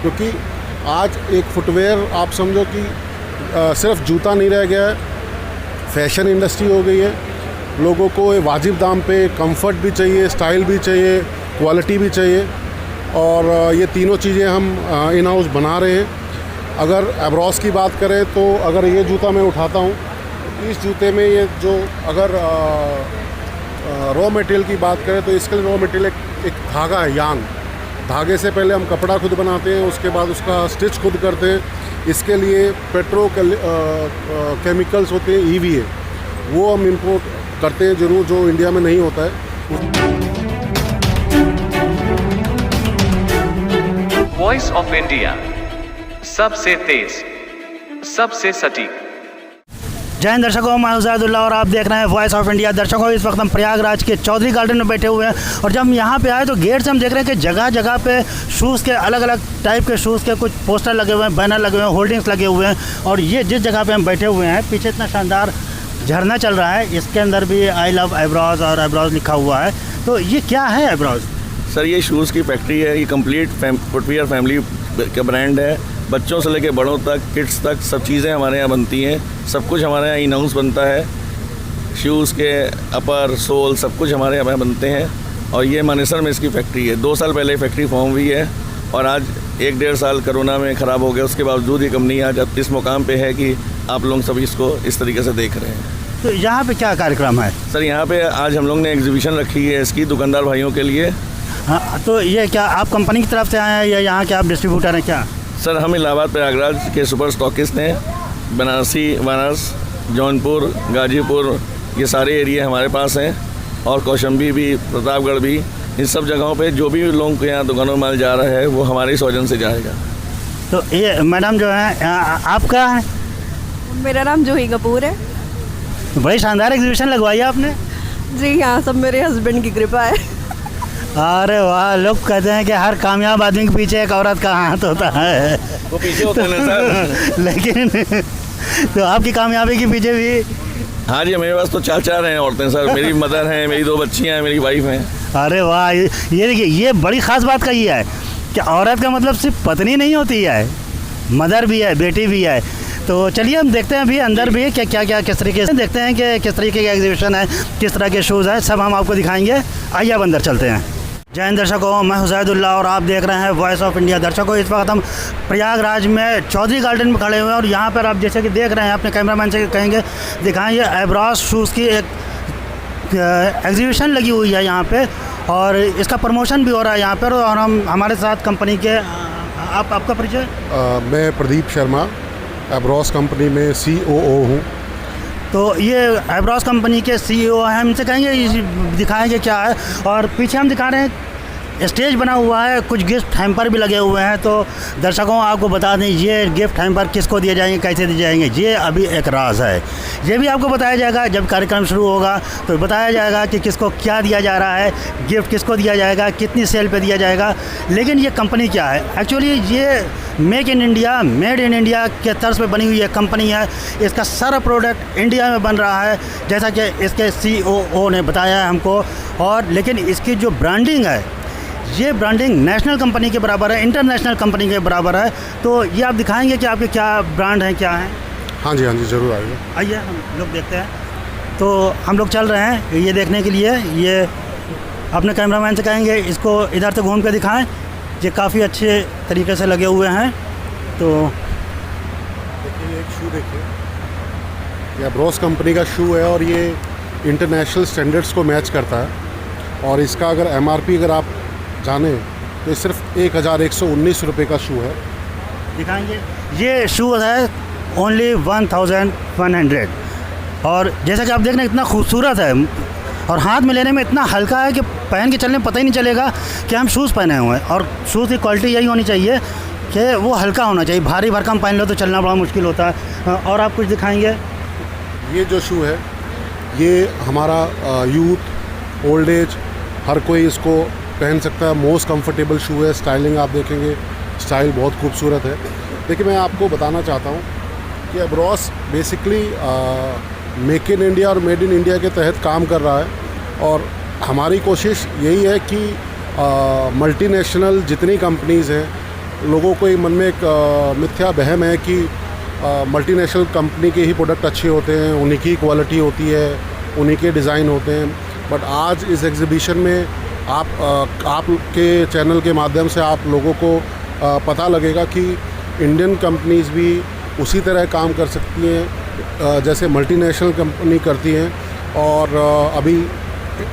क्योंकि आज एक फुटवेयर आप समझो कि सिर्फ जूता नहीं रह गया है, फैशन इंडस्ट्री हो गई है। लोगों को वाजिब दाम पे कंफर्ट भी चाहिए, स्टाइल भी चाहिए, क्वालिटी भी चाहिए, और ये तीनों चीज़ें हम इन हाउस बना रहे हैं। अगर एब्रॉस की बात करें तो अगर ये जूता मैं उठाता हूँ, इस जूते में ये जो अगर रॉ मटेरियल की बात करें तो इसके रॉ मटेरियल एक धागा है, यान। धागे से पहले हम कपड़ा खुद बनाते हैं, उसके बाद उसका स्टिच खुद करते हैं। इसके लिए केमिकल्स होते हैं, EVA, वो हम इंपोर्ट करते हैं ज़रूर, जो इंडिया में नहीं होता है। वॉइस ऑफ इंडिया, सबसे तेज, सबसे सटीक। जय हिंद दर्शकों, मैं उज़ैदुल्लाह और आप देख रहे हैं वॉइस ऑफ इंडिया। दर्शकों, इस वक्त हम प्रयागराज के चौधरी गार्डन में बैठे हुए हैं, और जब हम यहाँ पे आए तो गेट से हम देख रहे हैं कि जगह जगह पे शूज़ के अलग अलग टाइप के शूज़ के कुछ पोस्टर लगे हुए हैं, बैनर लगे हुए हैं, होल्डिंग्स लगे हुए हैं। और ये जिस जगह पे हम बैठे हुए हैं, पीछे इतना शानदार झरना चल रहा है, इसके अंदर भी आई लव एब्रॉस और एब्रॉस लिखा हुआ है। तो ये क्या है एब्रॉस? सर, ये शूज़ की फैक्ट्री है। ये कंप्लीट फुटवियर फैमिली का ब्रांड है। बच्चों से लेकर बड़ों तक, किड्स तक सब चीज़ें हमारे यहाँ बनती हैं। सब कुछ हमारे यहाँ इन हाउस बनता है। शूज़ के अपर, सोल सब कुछ हमारे यहाँ बनते हैं। और ये मानेसर में इसकी फैक्ट्री है। 2 साल पहले फैक्ट्री फॉर्म हुई है, और आज 1-1.5 साल कोरोना में ख़राब हो गया। उसके बावजूद ये कंपनी आज इस मुकाम पे है कि आप लोग सभी इसको इस तरीके से देख रहे हैं। तो यहाँ पे क्या कार्यक्रम है? सर, यहाँ पे आज हम लोग ने एग्जीबिशन रखी है इसकी दुकानदार भाइयों के लिए। हाँ, तो ये क्या आप कंपनी की तरफ से आए हैं या यहाँ के आप डिस्ट्रीब्यूटर हैं क्या? सर, हम इलाहाबाद प्रयागराज के सुपर स्टॉकिस्ट हैं। बनारसी, बनारस, जौनपुर, गाजीपुर, ये सारे एरिया हमारे पास हैं, और कौशंबी भी, प्रतापगढ़ भी। इन सब जगहों पे जो भी लोगों के यहाँ दुकानों में माल जा रहा है वो हमारे सौजन से जाएगा। तो ये मैडम जो है, आपका है? मेरा नाम जूही कपूर है। तो बड़ी शानदार एग्जीबिशन लगवाई है आपने। जी हाँ, सब मेरे हस्बैंड की कृपा है। अरे वाह, लोग कहते हैं कि हर कामयाब आदमी के पीछे एक औरत का हाथ होता है। वो पीछे होते हैं सर। लेकिन तो आपकी कामयाबी के पीछे भी? हाँ जी, मेरे पास तो 4 हैं औरतें सर। मेरी मदर हैं, मेरी 2 बच्चियाँ हैं, मेरी वाइफ हैं। अरे वाह, ये देखिए, ये बड़ी ख़ास बात कही है कि औरत का मतलब सिर्फ पत्नी नहीं होती है, मदर भी है, बेटी भी है। तो चलिए हम देखते हैं अभी अंदर भी क्या किस तरीके से देखते हैं कि किस तरीके का एग्जीबिशन है, किस तरह के शूज़ हैं, सब हम आपको दिखाएंगे। आइए अब अंदर चलते हैं। जय हिंद दर्शकों, मैं उज़ैदुल्लाह और आप देख रहे हैं वॉइस ऑफ इंडिया। दर्शकों, इस वक्त हम प्रयागराज में चौधरी गार्डन में खड़े हुए हैं, और यहाँ पर आप जैसे कि देख रहे हैं, अपने कैमरामैन से कहेंगे दिखाएं, ये एब्रॉस शूज़ की एक एग्जीबिशन लगी हुई है यहाँ पे, और इसका प्रमोशन भी हो रहा है यहाँ पर। और हम हमारे साथ कंपनी के आपका परिचय? मैं प्रदीप शर्मा, एब्रॉस कंपनी में COO हूँ। तो ये एब्रॉस कंपनी के CEO हैं, हमसे कहेंगे दिखाएंगे क्या है। और पीछे हम दिखा रहे हैं स्टेज बना हुआ है, कुछ गिफ्ट हैम्पर भी लगे हुए हैं। तो दर्शकों, आपको बता दें, ये गिफ्ट हैम्पर किसको दिए जाएंगे, कैसे दिए जाएंगे, ये अभी एक राज है। ये भी आपको बताया जाएगा जब कार्यक्रम शुरू होगा, तो बताया जाएगा कि किसको क्या दिया जा रहा है, गिफ्ट किसको दिया जाएगा, कितनी सेल पे दिया जाएगा। लेकिन ये कंपनी क्या है, एक्चुअली ये make in India, made in India के तर्ज पे बनी हुई एक कंपनी है। इसका सारा प्रोडक्ट इंडिया में बन रहा है, जैसा कि इसके COO ने बताया है हमको। और लेकिन इसकी जो ब्रांडिंग है, ये ब्रांडिंग नेशनल कंपनी के बराबर है, इंटरनेशनल कंपनी के बराबर है। तो ये आप दिखाएंगे कि आपके क्या ब्रांड हैं, क्या हैं? हाँ जी, ज़रूर आइए। आइए हम लोग देखते हैं। तो हम लोग चल रहे हैं ये देखने के लिए। ये अपने कैमरामैन से कहेंगे इसको इधर से घूम के दिखाएं। ये काफ़ी अच्छे तरीके से लगे हुए हैं। तो देखिए, एक शू देखिए, ये एब्रॉस कंपनी का शू है, और ये इंटरनेशनल स्टैंडर्ड्स को मैच करता है। और इसका अगर MRP अगर आप जाने तो सिर्फ 1119 रुपये का शू है। दिखाएंगे, ये शू है ओनली 1100। और जैसा कि आप देख रहे हैं, इतना खूबसूरत है, और हाथ में लेने में इतना हल्का है कि पहन के चलने में पता ही नहीं चलेगा कि हम शूज़ पहने हुए हैं। और शूज़ की क्वालिटी यही होनी चाहिए कि वो हल्का होना चाहिए। भारी भरकम पहन लो तो चलना बड़ा मुश्किल होता है। और आप कुछ दिखाएंगे? ये जो शू है, ये हमारा यूथ, ओल्ड एज, हर कोई इसको पहन सकता है। मोस्ट कंफर्टेबल शू है। स्टाइलिंग आप देखेंगे, स्टाइल बहुत खूबसूरत है। देखिए, मैं आपको बताना चाहता हूँ कि एब्रॉस बेसिकली मेक इन इंडिया और मेड इन इंडिया के तहत काम कर रहा है, और हमारी कोशिश यही है कि मल्टीनेशनल जितनी कंपनीज़ हैं लोगों को एक मन में एक मिथ्या वहम है कि मल्टीनेशनल कंपनी के ही प्रोडक्ट अच्छे होते हैं, उन्हीं की क्वालिटी होती है, उन्हीं के डिज़ाइन होते हैं। बट आज इस एग्ज़िबिशन में आप के चैनल के माध्यम से आप लोगों को पता लगेगा कि इंडियन कंपनीज़ भी उसी तरह काम कर सकती हैं जैसे मल्टीनेशनल कंपनी करती हैं। और अभी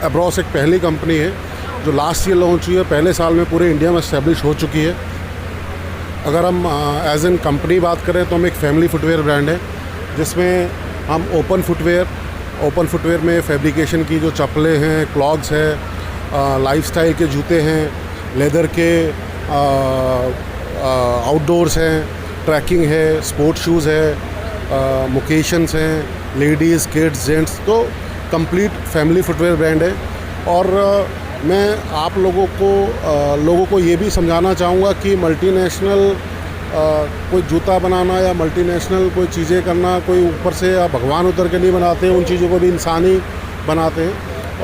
एब्रॉस एक पहली कंपनी है जो लास्ट ईयर लॉन्च हुई है, पहले साल में पूरे इंडिया में एस्टेब्लिश हो चुकी है। अगर हम एज एन कंपनी बात करें तो हम एक फैमिली फुटवेयर ब्रांड है जिसमें हम ओपन फुटवेयर में फैब्रिकेशन की जो चप्पलें हैं, क्लॉग्स हैं, लाइफस्टाइल के जूते हैं, लेदर के आउटडोर्स हैं, ट्रैकिंग है, स्पोर्ट शूज़ है, मोकेशंस हैं, लेडीज़, किड्स, जेंट्स, तो कंप्लीट फैमिली फुटवेयर ब्रांड है। और मैं आप लोगों को ये भी समझाना चाहूँगा कि मल्टीनेशनल कोई जूता बनाना या मल्टीनेशनल कोई चीज़ें करना, कोई ऊपर से या भगवान उतर के नहीं बनाते हैं, उन चीज़ों को भी इंसान ही बनाते हैं।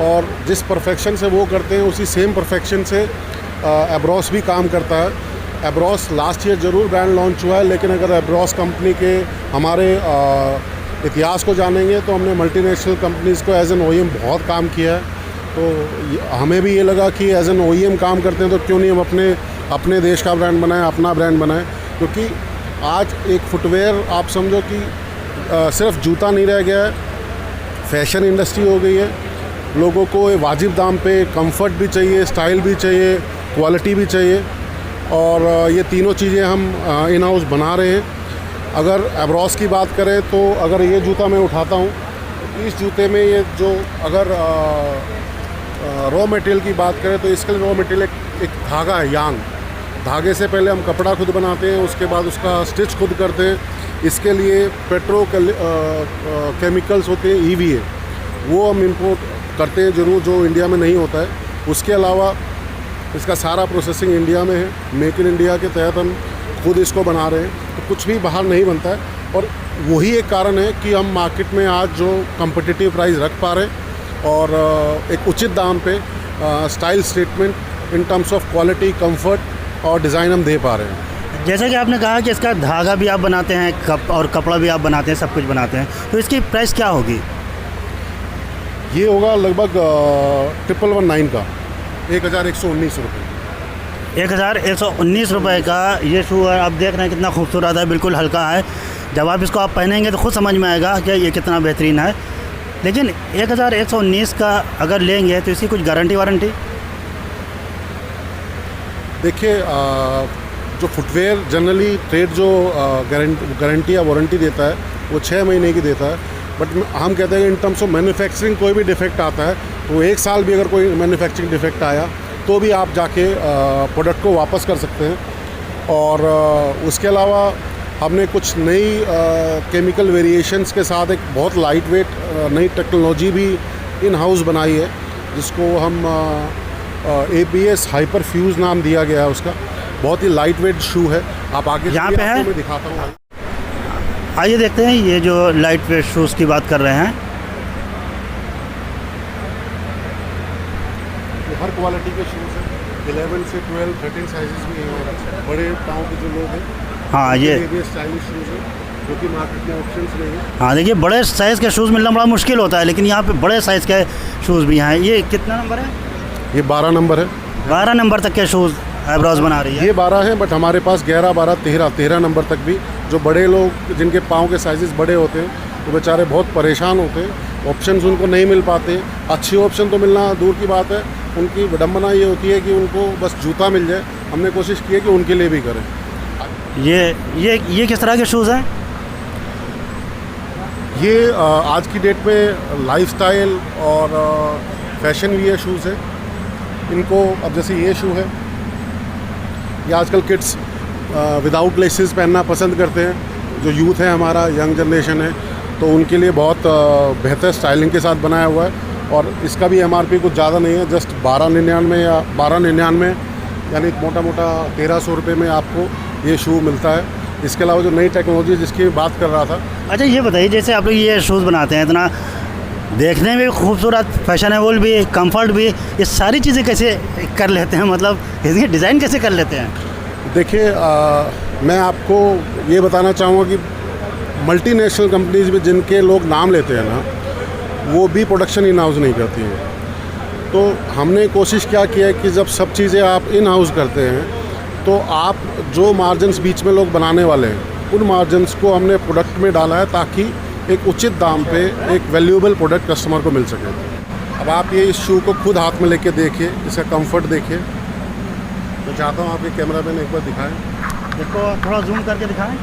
और जिस परफेक्शन से वो करते हैं उसी सेम परफेक्शन से एब्रॉस भी काम करता है। एब्रॉस लास्ट ईयर ज़रूर ब्रांड लॉन्च हुआ है, लेकिन अगर एब्रॉस कंपनी के हमारे इतिहास को जानेंगे तो हमने मल्टीनेशनल कंपनीज़ को एज एन OEM बहुत काम किया है। तो हमें भी ये लगा कि एज एन OEM काम करते हैं तो क्यों नहीं हम अपने देश का ब्रांड बनाएं, अपना ब्रांड बनाएं। क्योंकि आज एक फुटवेयर आप समझो कि सिर्फ जूता नहीं रह गया है, फैशन इंडस्ट्री हो गई है। लोगों को वाजिब दाम पे कंफर्ट भी चाहिए, स्टाइल भी चाहिए, क्वालिटी भी चाहिए। और ये तीनों चीज़ें हम इन हाउस बना रहे हैं। अगर एब्रॉस की बात करें तो अगर ये जूता मैं उठाता हूँ, इस जूते में ये जो अगर रॉ मटेरियल की बात करें तो इसके लिए रॉ मटेरियल एक धागा है, यान। धागे से पहले हम कपड़ा खुद बनाते हैं, उसके बाद उसका स्टिच खुद करते हैं। इसके लिए केमिकल्स होते हैं, EVA, वो हम इंपोर्ट करते हैं ज़रूर, जो इंडिया में नहीं होता है। उसके अलावा इसका सारा प्रोसेसिंग इंडिया में है। मेक इन इंडिया के तहत हम खुद इसको बना रहे हैं, तो कुछ भी बाहर नहीं बनता है। और वही एक कारण है कि हम मार्केट में आज जो कम्पिटिटिव प्राइस रख पा रहे हैं और एक उचित दाम पे style statement in terms of quality, comfort और डिज़ाइन हम दे पा रहे हैं। जैसा कि आपने कहा कि इसका धागा भी आप बनाते हैं, और कपड़ा भी आप बनाते हैं, सब कुछ बनाते हैं, तो इसकी प्राइस क्या होगी? ये होगा लगभग 1119 का, 1119 रुपये। 1119 रुपये का ये शू है। आप देख रहे हैं कितना खूबसूरत है, बिल्कुल हल्का है। जब आप इसको आप पहनेंगे तो खुद समझ में आएगा कि ये कितना बेहतरीन है। लेकिन 1119 का अगर लेंगे तो इसकी कुछ गारंटी वारंटी? देखिए, जो फुटवेयर जनरली ट्रेड जो गारंटी या वारंटी देता है वो 6 महीने की देता है। बट हम कहते हैं कि इन टर्म्स ऑफ मैन्युफैक्चरिंग कोई भी डिफेक्ट आता है तो 1 साल भी अगर कोई मैन्युफैक्चरिंग डिफेक्ट आया तो भी आप जाके प्रोडक्ट को वापस कर सकते हैं। और उसके अलावा हमने कुछ नई केमिकल वेरिएशंस के साथ एक बहुत लाइट वेट नई टेक्नोलॉजी भी इन हाउस बनाई है, जिसको हम ABS हाइपर फ्यूज़ नाम दिया गया है उसका। बहुत ही लाइट वेट शू है। आप आगे यहाँ पे है, मैं दिखाता हूँ। आइए देखते हैं ये जो लाइट वेट शूज़ की बात कर रहे हैं। हर क्वालिटी के शूज़ हैं, 11 से 12, 13 साइजेस भी हैं। बड़े पाँव के जो लोग हैं, हाँ, ये स्टाइलिश शूज़ हैं जो कि मार्केट में ऑप्शंस नहीं है। हाँ, देखिए बड़े साइज़ के शूज़ मिलना बड़ा मुश्किल होता है, लेकिन यहाँ पे बड़े साइज़ के शूज़ भी हैं। ये कितना नंबर है? ये 12 नंबर है। 12 नंबर तक के शूज़ एब्रॉस बना रही है। ये 12 हैं, बट हमारे पास 11, 12, 13 नंबर तक भी, जो बड़े लोग जिनके पाँव के साइजेस बड़े होते हैं वो बेचारे बहुत परेशान होते हैं, ऑप्शंस उनको नहीं मिल पाते। अच्छी ऑप्शन तो मिलना दूर की बात है, उनकी विडम्बना ये होती है कि उनको बस जूता मिल जाए। हमने कोशिश की है कि उनके लिए भी करें। ये किस तरह के शूज़ हैं? ये आज की डेट में लाइफस्टाइल और फैशन वियर शूज़ है। इनको अब जैसे ये शू है, ये आजकल किड्स विदाउट लेसेस पहनना पसंद करते हैं। जो यूथ है हमारा, यंग जनरेशन है, तो उनके लिए बहुत बेहतर स्टाइलिंग के साथ बनाया हुआ है। और इसका भी MRP कुछ ज़्यादा नहीं है, जस्ट 1299 या 1299, यानी मोटा 1300 रुपये में आपको ये शू मिलता है। इसके अलावा जो नई टेक्नोलॉजी जिसकी बात कर रहा था। अच्छा, ये बताइए, जैसे आप लोग ये शूज़ बनाते हैं, इतना देखने में भी खूबसूरत, फैशनेबल भी, कंफर्ट भी, ये सारी चीज़ें कैसे कर लेते हैं? मतलब इसकी डिज़ाइन कैसे कर लेते हैं? देखिए मैं आपको ये बताना चाहूँगा कि मल्टीनेशनल कंपनीज में जिनके लोग नाम लेते हैं ना, वो भी प्रोडक्शन इन हाउस नहीं करती हैं। तो हमने कोशिश क्या किया है कि जब सब चीज़ें आप इन हाउस करते हैं तो आप जो मार्जिन्स बीच में लोग बनाने वाले हैं उन मार्जिन्स को हमने प्रोडक्ट में डाला है ताकि एक उचित दाम पे एक वैल्यूएबल प्रोडक्ट कस्टमर को मिल सके। अब आप ये इस शू को खुद हाथ में लेके देखिए, इसका कंफर्ट देखिए। मैं चाहता हूँ आपके कैमरा मैन एक बार दिखाएं इसको थोड़ा जूम करके दिखाएं।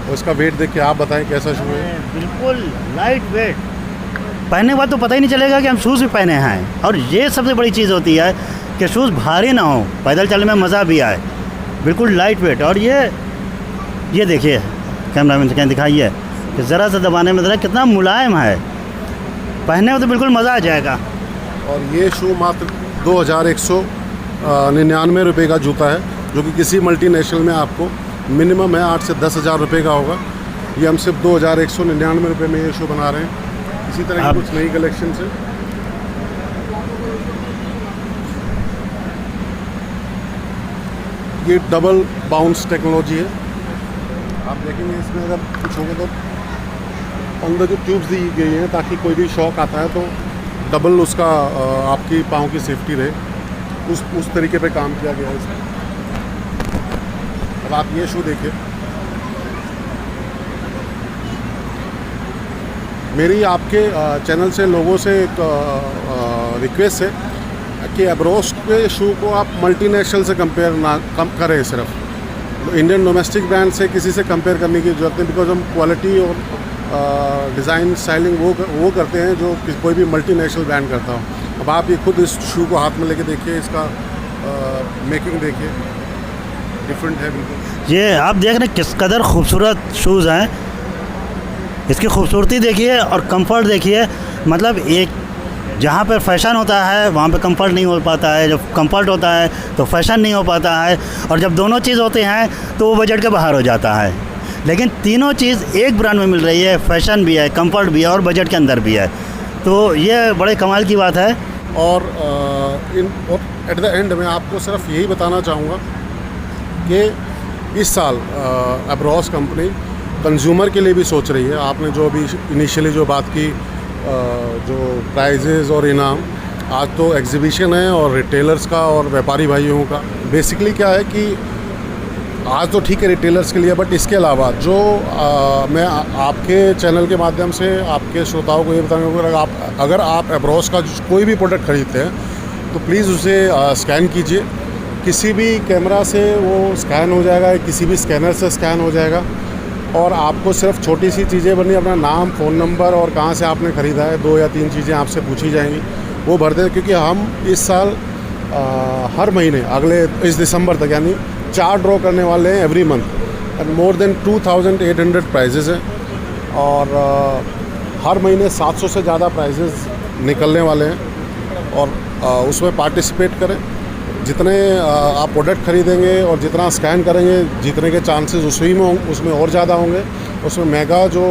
और इसका वेट देख के आप बताएं कैसा शू है। बिल्कुल लाइट वेट, पहनने के बाद तो पता ही नहीं चलेगा कि हम शूज़ भी पहने हैं। और ये सबसे बड़ी चीज़ होती है कि शूज़ भारी ना हो, पैदल चलने में मज़ा भी आए। बिल्कुल लाइट वेट। और ये देखिए कैमरा मैन से कहीं दिखाइए कि ज़रा सा दबाने में ज़रा कितना मुलायम है, पहनने में तो बिल्कुल मज़ा आ जाएगा। और ये शू मात्र 2199 रुपये का जूता है, जो कि किसी मल्टीनेशनल में आपको मिनिमम है 8 से 10 हज़ार रुपये का होगा। ये हम सिर्फ 2199 रुपये में ये शू बना रहे हैं। इसी तरह की कुछ नई कलेक्शन है। ये डबल बाउंस टेक्नोलॉजी है। आप देखेंगे इसमें अगर कुछ होगा तो अंदर जो ट्यूब्स दी गई हैं ताकि कोई भी शॉक आता है तो डबल उसका आपकी पाँव की सेफ्टी रहे, उस तरीके पे काम किया गया है इसमें। अब आप ये शू देखिए। मेरी आपके चैनल से लोगों से एक रिक्वेस्ट है कि एब्रोस के शू को आप मल्टीनेशनल से कंपेयर ना करें। सिर्फ इंडियन डोमेस्टिक ब्रांड से किसी से कंपेयर करने की ज़रूरत नहीं, बिकॉज हम क्वालिटी और डिज़ाइन स्टाइलिंग वो करते हैं जो कोई भी मल्टीनेशनल ब्रांड करता हो। अब आप ये खुद इस शू को हाथ में लेके देखिए, इसका मेकिंग देखिए, डिफरेंट है बिल्कुल। ये आप देख रहे हैं किस कदर खूबसूरत शूज़ हैं, इसकी खूबसूरती देखिए और कंफर्ट देखिए। मतलब एक जहाँ पर फैशन होता है वहाँ पे कंफर्ट नहीं हो पाता है, जब कंफर्ट होता है तो फैशन नहीं हो पाता है, और जब दोनों चीज़ होते हैं तो वो बजट के बाहर हो जाता है। लेकिन तीनों चीज़ एक ब्रांड में मिल रही है, फैशन भी है, कंफर्ट भी है और बजट के अंदर भी है, तो ये बड़े कमाल की बात है। और एट द एंड मैं आपको सिर्फ यही बताना चाहूँगा कि इस साल एब्रोस कंपनी कंज्यूमर के लिए भी सोच रही है। आपने जो अभी इनिशियली जो बात की, जो प्राइजेज़ और इनाम, आज तो एग्जीबिशन है और रिटेलर्स का और व्यापारी भाइयों का। बेसिकली क्या है कि आज तो ठीक है रिटेलर्स के लिए, बट इसके अलावा जो मैं आपके चैनल के माध्यम से आपके श्रोताओं को ये बताऊँगा, अगर आप एब्रोस का कोई भी प्रोडक्ट खरीदते हैं तो प्लीज़ उसे स्कैन कीजिए। किसी भी कैमरा से वो स्कैन हो जाएगा, किसी भी स्कैनर से स्कैन हो जाएगा, और आपको सिर्फ छोटी सी चीज़ें भरनी, अपना नाम, फ़ोन नंबर और कहाँ से आपने ख़रीदा है, 2 या 3 चीज़ें आपसे पूछी जाएंगी, वो भर दें। क्योंकि हम इस साल हर महीने अगले इस दिसंबर तक यानी 4 ड्रॉ करने वाले हैं every month, and more than 2800 prices हैं। और हर महीने 700 से ज़्यादा प्राइजेज़ निकलने वाले हैं, और उसमें पार्टिसिपेट करें। जितने आप प्रोडक्ट खरीदेंगे और जितना स्कैन करेंगे, जीतने के चांसेस उसमें और ज़्यादा होंगे। उसमें मेगा जो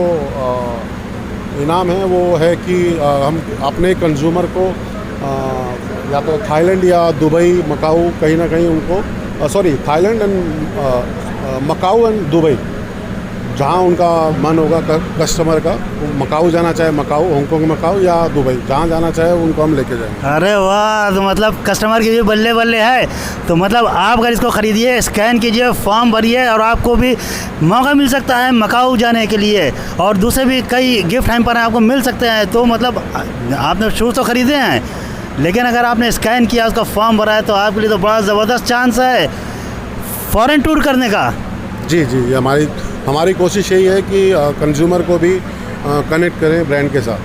इनाम है वो है कि हम अपने कंज्यूमर को या तो थाईलैंड या दुबई, मकाऊ, कहीं ना कहीं उनको Thailand and Macau and Dubai, जहाँ उनका मन होगा कस्टमर का, मकाऊ जाना चाहे मकाऊ, हांगकांग मकाऊ या दुबई, जहाँ जाना चाहे उनको हम लेके जाएंगे। अरे वाह, तो मतलब कस्टमर की भी बल्ले बल्ले है। तो मतलब आप अगर इसको ख़रीदिए, स्कैन कीजिए, फॉर्म भरिए और आपको भी मौका मिल सकता है मकाऊ जाने के लिए, और दूसरे भी कई गिफ्ट हैम्पर आपको मिल सकते हैं। तो मतलब आपने शूज़ तो ख़रीदे हैं, लेकिन अगर आपने स्कैन किया, उसका फॉर्म भरा है, तो आपके लिए तो बड़ा ज़बरदस्त चांस है फ़ॉरेन टूर करने का। जी, हमारी कोशिश यही है कि कंज्यूमर को भी कनेक्ट करें ब्रांड के साथ।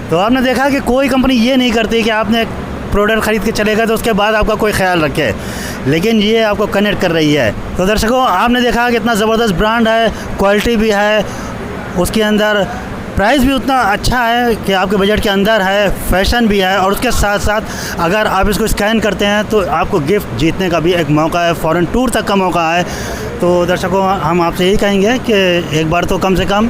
तो आपने देखा कि कोई कंपनी ये नहीं करती कि आपने प्रोडक्ट ख़रीद के चलेगा तो उसके बाद आपका कोई ख्याल रखे, लेकिन ये आपको कनेक्ट कर रही है। तो दर्शकों, आपने देखा कि इतना ज़बरदस्त ब्रांड है, क्वालिटी भी है, उसके अंदर प्राइस भी उतना अच्छा है कि आपके बजट के अंदर है, फैशन भी है, और उसके साथ साथ अगर आप इसको स्कैन करते हैं तो आपको गिफ्ट जीतने का भी एक मौका है, फ़ॉरेन टूर तक का मौका है। तो दर्शकों, हम आपसे यही कहेंगे कि एक बार तो कम से कम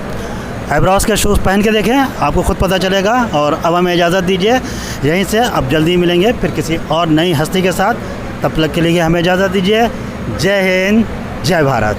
एब्रोस के शूज़ पहन के देखें, आपको खुद पता चलेगा। और अब हमें इजाज़त दीजिए, यहीं से अब जल्दी मिलेंगे फिर किसी और नई हस्ती के साथ। तब तक के लिए हमें इजाज़त दीजिए। जय हिंद, जय भारत।